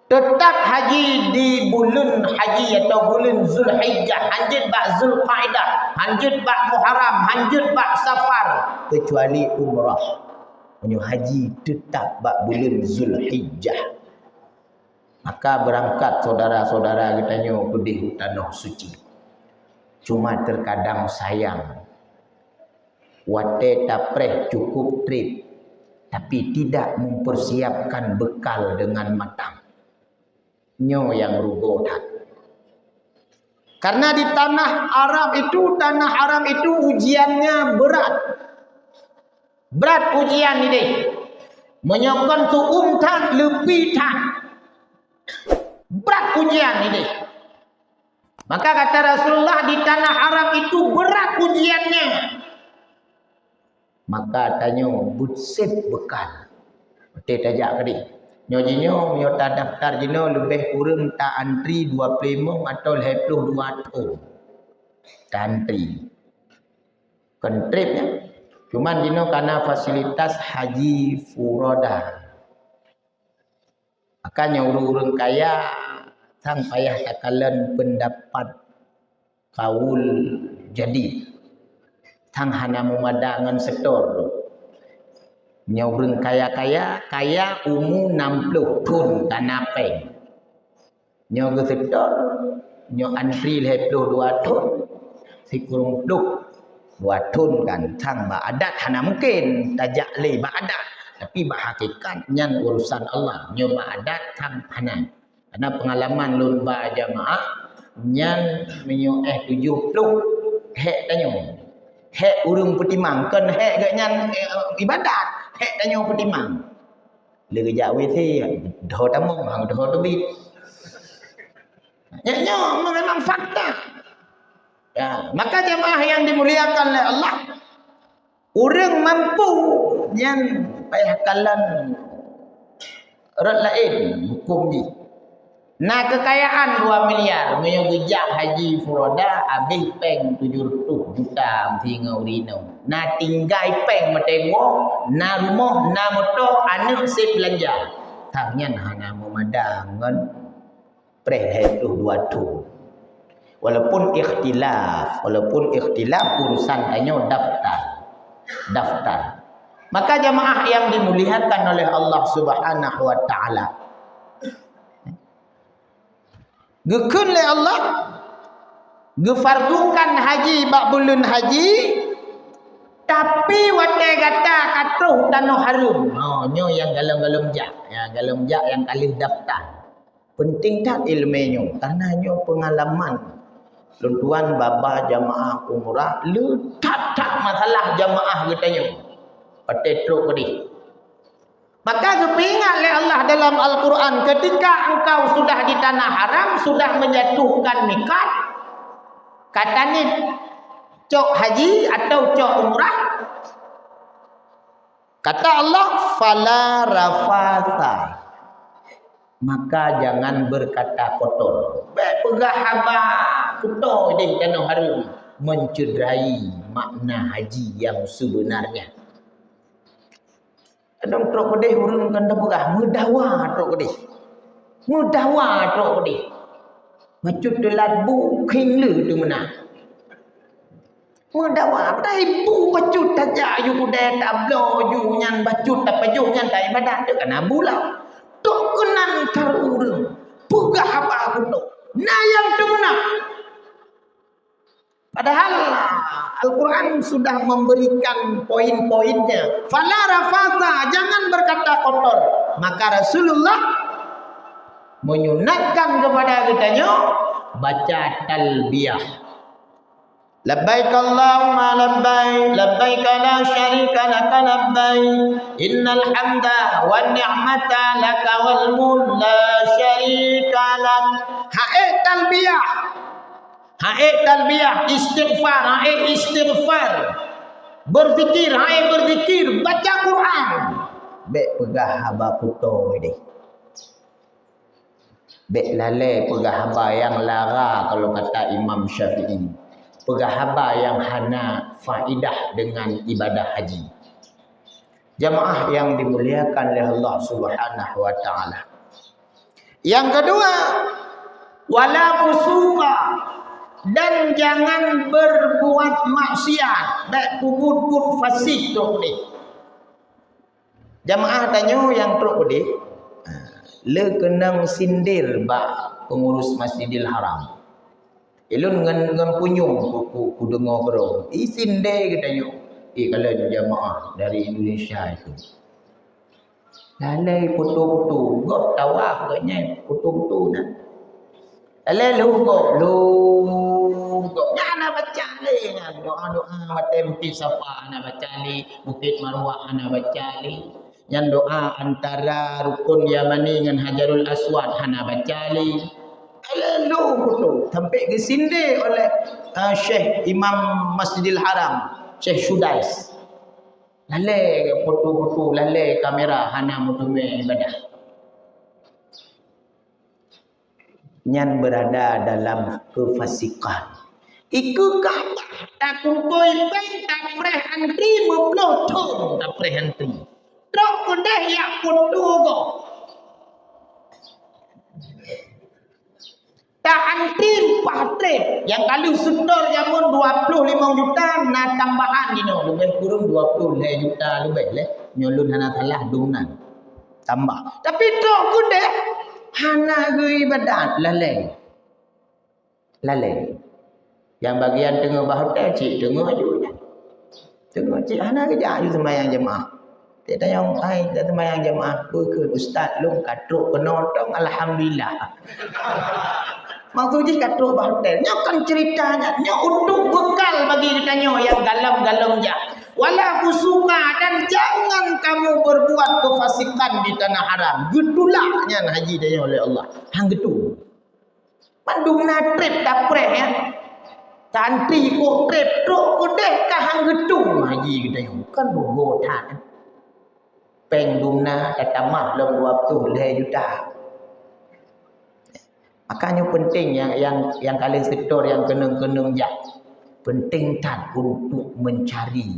Tetap haji di bulan haji atau bulan Zulhijjah. Lanjut bak Zulqaidah. Lanjut bak Muharram. Lanjut bak Safar. Kecuali umrah. Punya haji tetap bak bulan Zulhijjah. Maka berangkat saudara-saudara kitanya pergi tanah suci. Cuma terkadang sayang. Wate tapreh cukup trip. Tapi tidak mempersiapkan bekal dengan matang. Nyo yang rugo tak. Karena di tanah Arab itu ujiannya berat. Berat ujian ini. Menyokong tu umtan lebih tak. Berat ujian ini. Maka kata Rasulullah di tanah Arab itu berat ujiannya. Maka tanya butset bekal. Betul tajak kadi. Nyo jinyo nyo ta daftar jinyo lebih kurang ta antri 25 atau 22 tahun. Ta antri. Kontripnya. Cuman jinyo karena fasilitas haji furoda. Makanya urang-urang kaya sang payah takalan pendapat kaul jadi. Tang hana memadang dengan sektor. Nyaureng kaya umum 60 tahun tanah peng. Nyaureng sektor nyo antri le 2 tahun si kurung duk 2 tahun kan tang ba adat hana mungkin tajak le ba adat tapi ba hakikat nyan urusan Allah nyo ba adat tang hana karena pengalaman lun ba jamaah nyan menyo 70 hek tanyo hek urung putimang kan hek gak nyan ibadat hek tanyo putimang le ja we thi do tamong hang do to bi nyo memang fakta. Ya, maka jemaah yang dimuliakan oleh Allah, orang mampu yang payahkalan rat lain hukum ni. Nah kekayaan 2 miliar menyebujak haji furoda habis peng 700 juta tinggal rino. Nah tinggal peng matengok, nah rumah, nah motor, anak si belanja. Tangan hana memadangan preh itu 2 tu. Walaupun ikhtilaf urusan hanya daftar. Maka jamaah yang dimuliakan oleh Allah Subhanahu wa taala. Gekun le Allah gefardukan haji bak bulan haji tapi wate kata katuh tanah harum. Oh nyo yang galem-galem jak, ya galem jak yang kali daftar. Penting tak ilmunya karena nyo pengalaman tuan baba jamaah umrah lu tak masalah jamaah katanya petetro kedi maka kepingat oleh Allah dalam Al-Quran ketika engkau sudah di tanah haram sudah menjatuhkan mikat katanya cok haji atau cok umrah kata Allah fala rafatha maka jangan berkata kotor pegah haba kotor di tanah haram mencederai makna haji yang sebenarnya. Adang trok kodeh urang kan pegah mudawa trok kodeh. Macut telat bu king le tu mana. Mudawa dai bu bacut saja yu kodeh tablo yu nyan bacut apa yu nyan dai badan tu kan abulau. Tok kenan tarurang pegah apa kotor. Nah yang tu mana? Padahal Al-Quran sudah memberikan poin-poinnya. Fala rafatha, jangan berkata kotor. Maka Rasulullah menyunatkan kepada kitanya baca talbiyah. Labbaik Allahumma labbaik, labbaik la syarika laka labbaik, innal hamda wan ni'mata laka wal mulk la syarika lak. Haid talbiyah. Haid talbiyah, istighfar, berzikir, baca Quran. Bek pegah haba puto ini. Bek lalai pegah haba yang lara kalau kata Imam Syafi'i. Pegah haba yang hana faidah dengan ibadah haji. Jamaah yang dimuliakan oleh Allah Subhanahu wa taala. Yang kedua, wala fusuqa. Dan jangan berbuat maksiat dan kubur fasik tu ni. Jamaah tanya yang teruk ni, le kenang sindir ba pengurus Masjidil Haram. Ilun ngan punyung ku dengar kero. Sindir katanya. Kalau jamaah dari Indonesia itu. Lalai foto-foto, gop tawaf katanya foto-foto dah. Lalai lu nyana baca li doa-doa mate bukit Safa ana baca li bukit Marwah ana baca li yang doa antara rukun Yamani dengan Hajarul Aswad ana baca li lalu betul sampai ke sini oleh Syekh Imam Masjidil Haram Syekh Sudais lalai foto-foto lalai kamera hana mutume ibadah nyan berada dalam kefasikan. Iku kata tak kumpul peng tak preh antri mempelotong tak preh antri. Trok kodeh yak foto go. Tak antri patre yang kali sudor jamun 25 juta na tambahan dino lebih kurang 20 juta lebih le nyolun hana salah dunan tambah. Tapi trok kodeh hana ge ibadat lalai. lalai. Yang bagian tengah hotel cik tengah je. Tengah cik hana kerja je sembahyang jemaah. Dia tanya ai tak sembahyang jemaah apa ke ustaz long katruk kena tong alhamdulillah. Maksud dia katruk hotel. Nya kan ceritanya nya untuk bekal bagi kita nyo yang galam-galam je. Wala fusuka dan jangan kamu berbuat kefasikan di tanah haram. Getulaknya haji dia oleh Allah. Hang getu. Mandung na trip tak preh ya. Santri ko trip truk ko deh ka hang getu haji kita nyo. Kan bogotan. Peng dumna datamah dalam waktu 2 juta. Makanya penting yang kalian setor yang keneng-keneng jak. Penting tak untuk mencari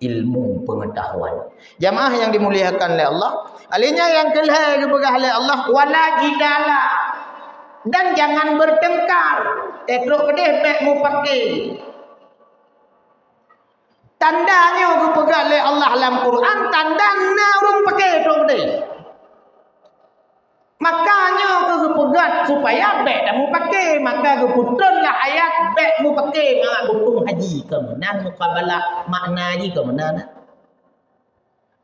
ilmu pengetahuan. Jamaah yang dimuliakan oleh Allah, alinya yang kelihai kepada oleh Allah wala jidala. Dan jangan bertengkar. Teruk kedeh mek mu pakai. Tandanya kepada oleh Allah dalam Quran, tanda na urung pakai teruk kedeh. Makanya ke pegat supaya bek dah mu pakai, maka ke putronlah ayat bek mu pakai maka butung haji ke menan muqabalah makna haji ke menan.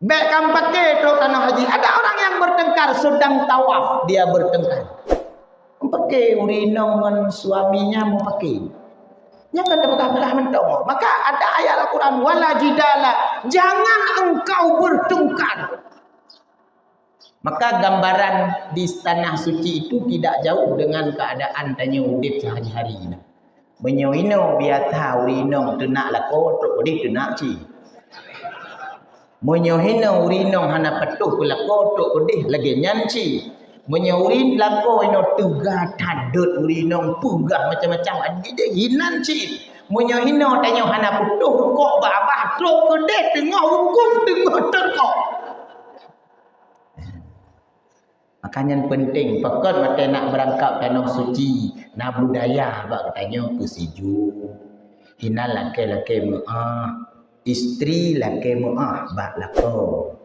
Bek kam pakai tu tanah haji. Ada orang yang bertengkar sedang tawaf, dia bertengkar. Pakai urinong dengan suaminya mau pakai. Nya kan belah-belah mentong. Maka ada ayat Al-Quran wala jidala, jangan engkau bertengkar. Maka gambaran di tanah suci itu tidak jauh dengan keadaan tanya udip sehari-hari. Menyoino biasa urinong tenak lako tok udip tenak ci. Menyohino urinong hana petuh lako tok udip lagi nyanci. Menyurin lako ino tuga tadut urinong pugah macam-macam ada hinan ci. Menyohino tanya hana petuh kok babah tok udip tengah hukum tengah terkok. Makanya penting pekot mata nak berangkat tanah suci nak budaya bak tanya pesiju hina laki-laki muah isteri laki muah bak lako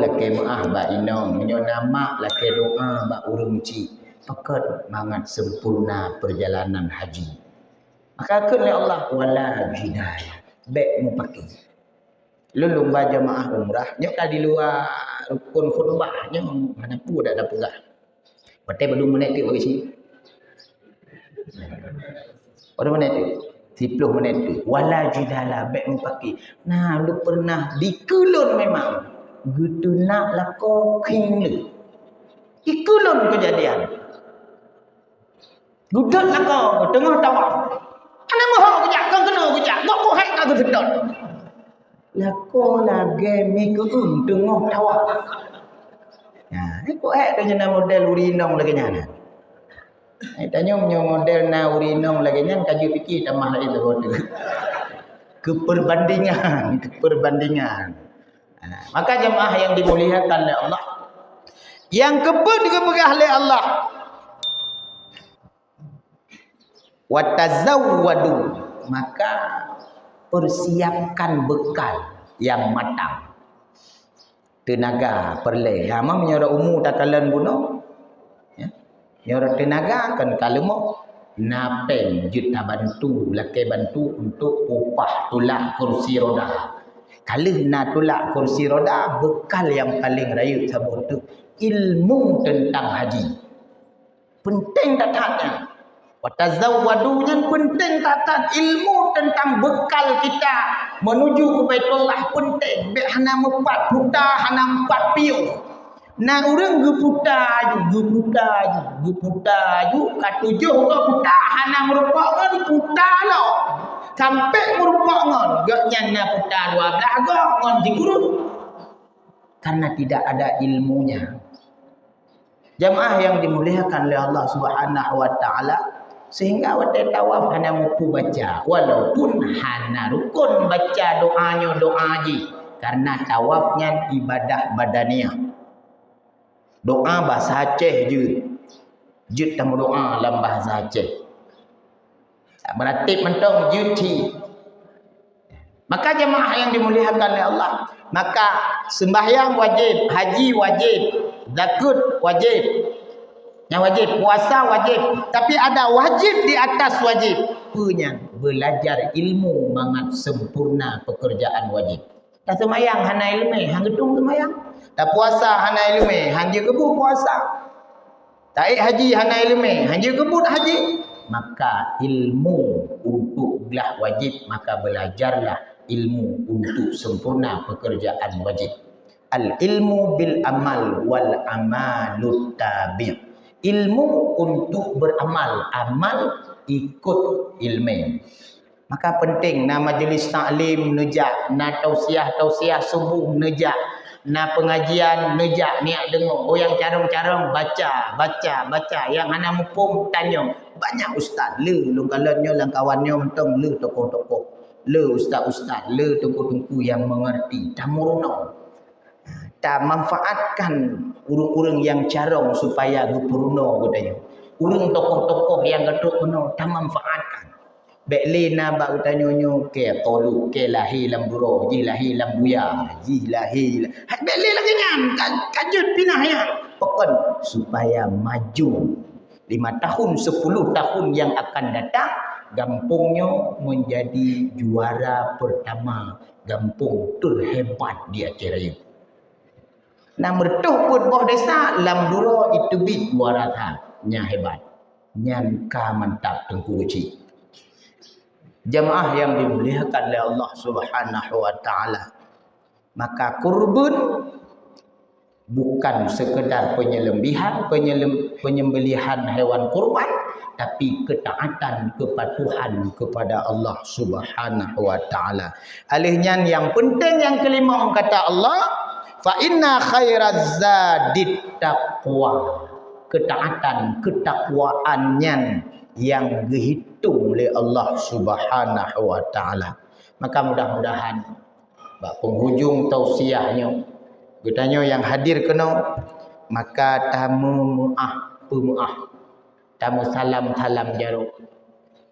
laki muah bak inong menyo nama laki doa bak urung ci pekot mangat sempurna perjalanan haji. Maka kun Allah wala jidaya bek mu pakai lu lumba jemaah umrah nyok di luar rukun khutbahnya mana pun dak ada pegah. Patai baru menit tu bagi sini. Baru menit tu 10 menit tu wala jidala bek mu pakai. Nah lu pernah dikulun memang gitu nak lako king lu. Ikulun kejadian. Gudut lako tengah tawaf. Ana moho kejak kau kena kejak. Kok ko hai ka sedot. Lako lagi mikun tengah tawaf. Ya, kok ada jenis model urinong lagi nyana. Tanya punya model na urinong lagi nyana kaji fikir tambah lagi tu. Keperbandingan. Maka jemaah yang dimuliakan oleh Allah, yang kepada oleh Allah, watazawwadu, maka persiapkan bekal yang matang. Tenaga perle. Ha mah menyora umur takalan buno. Ya. Menyora tenaga kan kalemo napeng juta bantu, laki bantu untuk upah tulak kursi roda. Kalau nak tulak kursi roda, bekal yang paling raya sabut tu ilmu tentang haji. Penting datanya. Watazawwadunya penting tatan ilmu tentang bekal kita menuju ke Baitullah penting. Bek hana 4 puta hana 4 piuh. Na urang geputa ju katujuh ke puta hana merupakan puta lo. Sampai merupakan gaknya na puta 12 gak ngon diguru. Karena tidak ada ilmunya. Jamaah yang dimuliakan oleh Allah Subhanahu wa taala, sehingga waktu tawaf hana mampu baca walaupun hana rukun baca doanya doa haji karena tawafnya ibadah badaniah. Doa bahasa Aceh jut tamu doa dalam bahasa Aceh. Berarti mentong juti. Maka jemaah yang dimuliakan oleh Allah, maka sembahyang wajib, haji wajib, zakat wajib. Yang wajib, puasa wajib. Tapi ada wajib di atas wajib. Punya belajar ilmu mangat sempurna pekerjaan wajib. Dah semayang hana ilmu, hang gedung semayang. Dah puasa hana ilmu, hang je kebut puasa. Tak haji hana ilmu, hang je kebut haji. Maka ilmu untuk belah wajib, maka belajarlah ilmu untuk sempurna pekerjaan wajib. Al ilmu bil amal wal amalut tabi'. Ilmu untuk beramal, amal ikut ilmu. Maka penting na majlis taklim nejak, na tausiah subuh nejak, na pengajian nejak niat dengar. Oh yang carong-carong baca. Yang hana mupung tanya. Banyak ustaz le lungkalannya lang kawannya mentong le tokoh-tokoh. Le ustaz-ustaz, le tengku-tengku yang mengerti. Tamurno. Tak manfaatkan urang-urang yang carong supaya gepurno katanya. Urang tokoh-tokoh yang geduk kuno tak manfaatkan. Bekle na ba utanyonyo ke tolu ke lahi lamburo ji lahi lambuya ji lahi. Hai bekle lagi nyan kajut pinah yang pokon supaya maju 5 tahun 10 tahun yang akan datang gampungnya menjadi juara pertama gampung terhebat di Aceh Raya. Nah mertuh pun boh desa lam duro itu bit waratha nya hebat nyan ka mantap tengku uci. Jamaah yang dimuliakan oleh Allah Subhanahu wa taala, maka kurban bukan sekedar penyembelihan hewan kurban, tapi ketaatan kepatuhan kepada Allah Subhanahu wa taala. Alihnya yang penting yang kelima kata Allah, fa inna khairaz zadit taqwa. Ketaatan, ketakwaannya yang dihitung oleh Allah Subhanahu wa taala. Maka mudah-mudahan bak penghujung tausiahnya katanya yang hadir kena maka tamu muah tamu salam jaruk.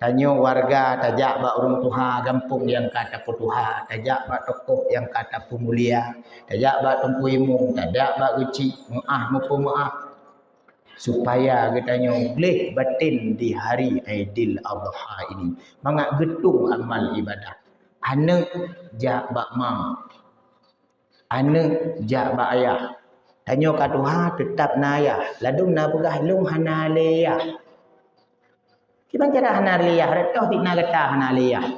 Tanya warga tajak bak urang tuha gampung yang kata putuha, tajak bak tokoh yang kata pemulia, tajak bak tempu imung, tajak bak uci muah supaya katanya boleh batin di hari Aidil Adha ini. Mangat getung amal ibadah. Anak jak bak mak. Anak jak bak ayah. Tanya kat Tuhan tetap na ayah. Ladung na pegah lung hana leyah. Kita cara hana leyah. Retah tina kata hana leyah.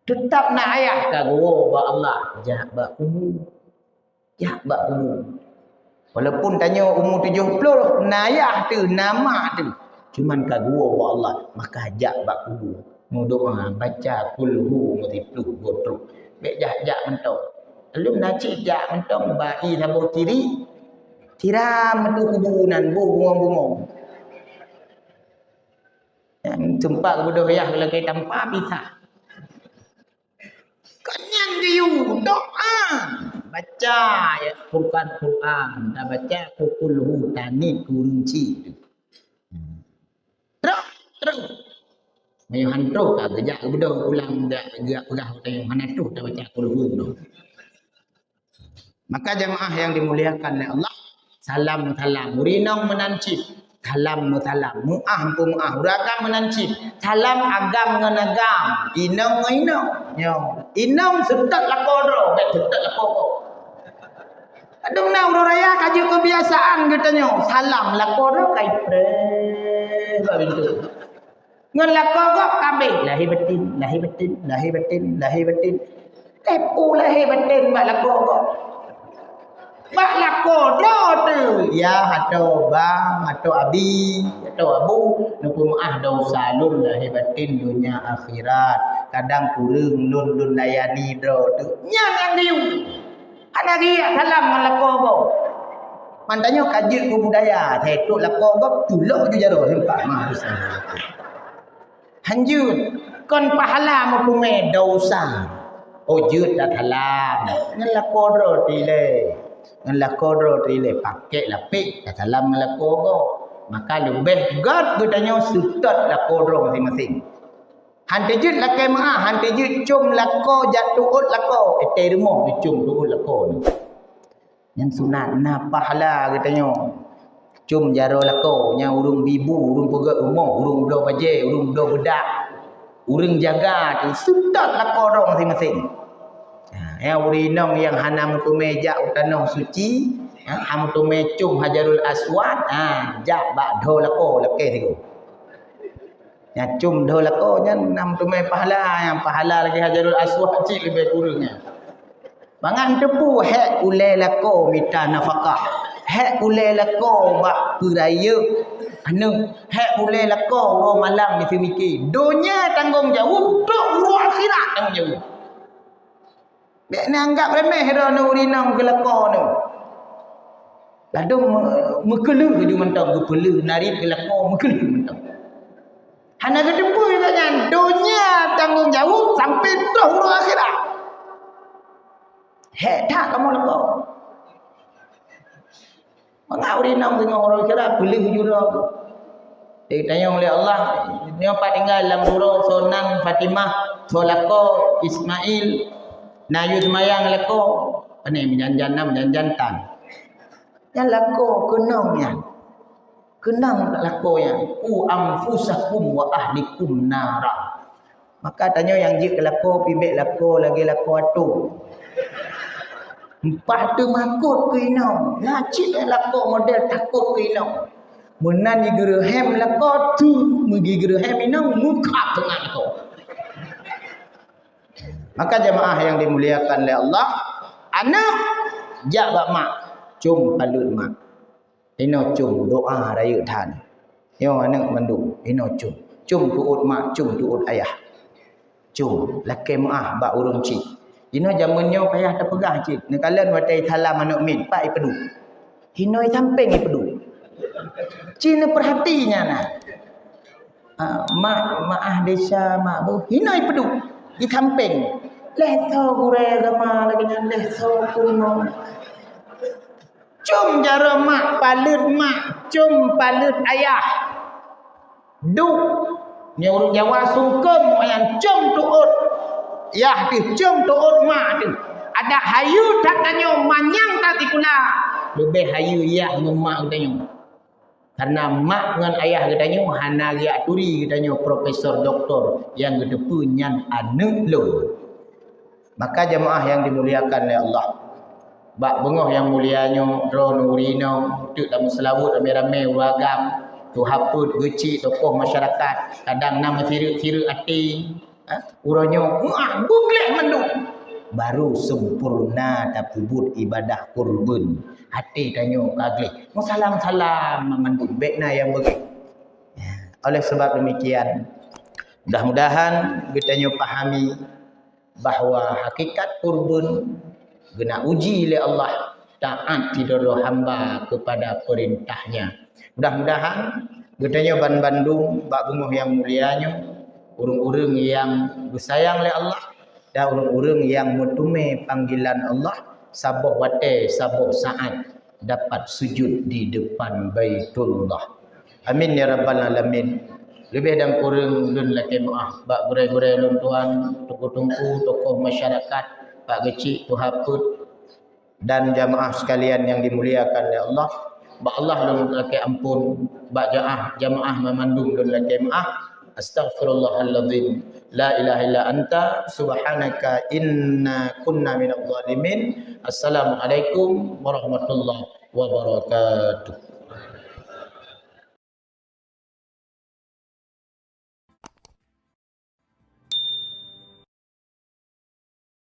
Tetap na ayah ka gua bak Allah. Jak bak umur. Jak bak umur. Walaupun tanya umur 70, nayah tu, nama tu. Cuman kagua wa Allah, maka ajak bak kubu. Doa baca kulhu mutiplu botruk. Bek jak mentok. Lalu nacik jak mentok bai tabo tiri. Tiram metu kubu nan bungong-bungong. Yang tempat kudu yah kalau kita tanpa bisa. Kenyang diu doa. Baca ya Quran, dah baca kulhu tanit kunci. Terus. Mayu hantro ka gejak bedo ulang dak gerak pegah tayo hanatu dah baca kulhu tu. Maka jemaah yang dimuliakan oleh Allah, salam murinong menancip. Salam muah uragam menancip. Salam agam ngenagam. Inong. Inong setat lakoro, setat lakoro. Adung na raya kaju kebiasaan katanya. Salam lakoro kai pre. Babintu. Ngan lakoro kabeh lahi batin. Tepu lahi batin bak lakoro. Bak lakoro tu. Ya hato bang, hato abi, hato abu. Nupu maah dosa lun lahi batin dunia akhirat. Kadang kurang lun layani do tu. Nyang yang diu. Ana dia salam ngalakogo. Mantanya kaji budaya, thetuk lakogo tulok ju jaro hempak mah bisa. Hanjut kon pahala mupume dosa. Ojut dah salam. Ngalakodo tile pakai lapik dah salam ngalakogo. Maka lebih god bertanya sutut lakodo masing-masing. Hanti jut lakai maah, hanti jut cum lako jatuh lako. Ete rumah dicum tuut lako ni. Yang sunat na pahala katanya. Cum jaro lako nya urung bibu, urung pegak rumah, urung belah baje, urung belah bedak. Urung jaga tu sedap lako dong masing-masing. Yang urinong yang hanam tu meja utanah suci, ham tu mecum hajarul aswad, jak bak do lako lake tigo. Ya cum do lako nya nam tu me pahala, yang pahala lagi hajarul aswad cik lebih kurangnya. Bangan tepu hek ulai lako minta nafkah. Hek ulai lako bak peraya. Anu hek ulai lako ro malam ni mikir. Dunia tanggung jawab, tok ro akhirat tanggung jawab. Dek ni anggap remeh ro nu urinang ke lako nu. Ladung mekelu ju mentang gepelu narik ke lako mekelu mentang. Hana ke depu katanya dunia tanggung jawab sampai tok ro akhirat. Hek tak kamu lako. Mengau rinang dengan orang kira beli jurang. Dia tanya oleh Allah, ni apa tinggal dalam surau Sonan Fatimah, Solako Ismail, Nayu semayang lako, ni menjantan. Yang lako kenang yang, kenang lako yang, anfusakum wa ahlikum nara. Maka tanya yang jik lako, pibek lako, lagi lako atu. Empat tu makut ke inau. Ngacik lako model takut ke inau. Menan gigera hem lako tu. Megigera hem inau. Muka tengah lako. Maka jemaah yang dimuliakan oleh Allah. Anak. Jak bak mak. Cum palut mak. Inau cum doa raya than. Yo anak manduk. Inau cum. Cum tuut mak. Cum tuut ayah. Cum. Laki maah bak urung cik. Hino zamannya payah terpegah cik. Nekalan watai thalam anak min pak ipedu. Hino samping ipedu. Cina perhatinya nah. Mak desa mak bu. Hino ipedu di samping. Leso gure agama lagi nya leso kuno. Cum jara mak palut mak, cum palut ayah. Duk ni urang Jawa sungkem yang cum tuut. Ya tu cum tuut mak tu. Ada hayu tak tanya manyang tak tikula. Lebih hayu ya dengan mak tanya. Karena mak dengan ayah tanya hana dia turi tanya profesor doktor yang gedepu nyan anu lo. Maka jemaah yang dimuliakan oleh Allah. Bak bengoh yang mulianya ro nurino tu dalam selawut rame-rame uragam tu haput gecik tokoh masyarakat kadang nama tiru-tiru ati. Uronyo buglek menduk baru sempurna tapubut ibadah kurban hati tanyo kaglek mau salam menduk bekna yang bagi oleh sebab demikian mudah-mudahan kita nyo pahami bahawa hakikat kurban guna uji oleh Allah taat tidak hamba kepada perintahnya. Mudah-mudahan kita nyo Bandung bak bungoh yang mulianya urang-urang yang bersayang oleh Allah dan urang-urang yang metume panggilan Allah sabah wate sabah saat dapat sujud di depan Baitullah. Amin ya rabbal alamin. Lebih dan kurang dun laki maaf bak gurai-gurai lun tuan tungku-tungku tokoh masyarakat pak kecil tu haput dan jamaah sekalian yang dimuliakan oleh Allah. Bak Allah lun laki ampun bak jamaah memandung dun laki maaf. Astaghfirullahaladzim. La ilaha illa anta subhanaka inna kunna minadh dhalimin. Assalamualaikum warahmatullahi wabarakatuh.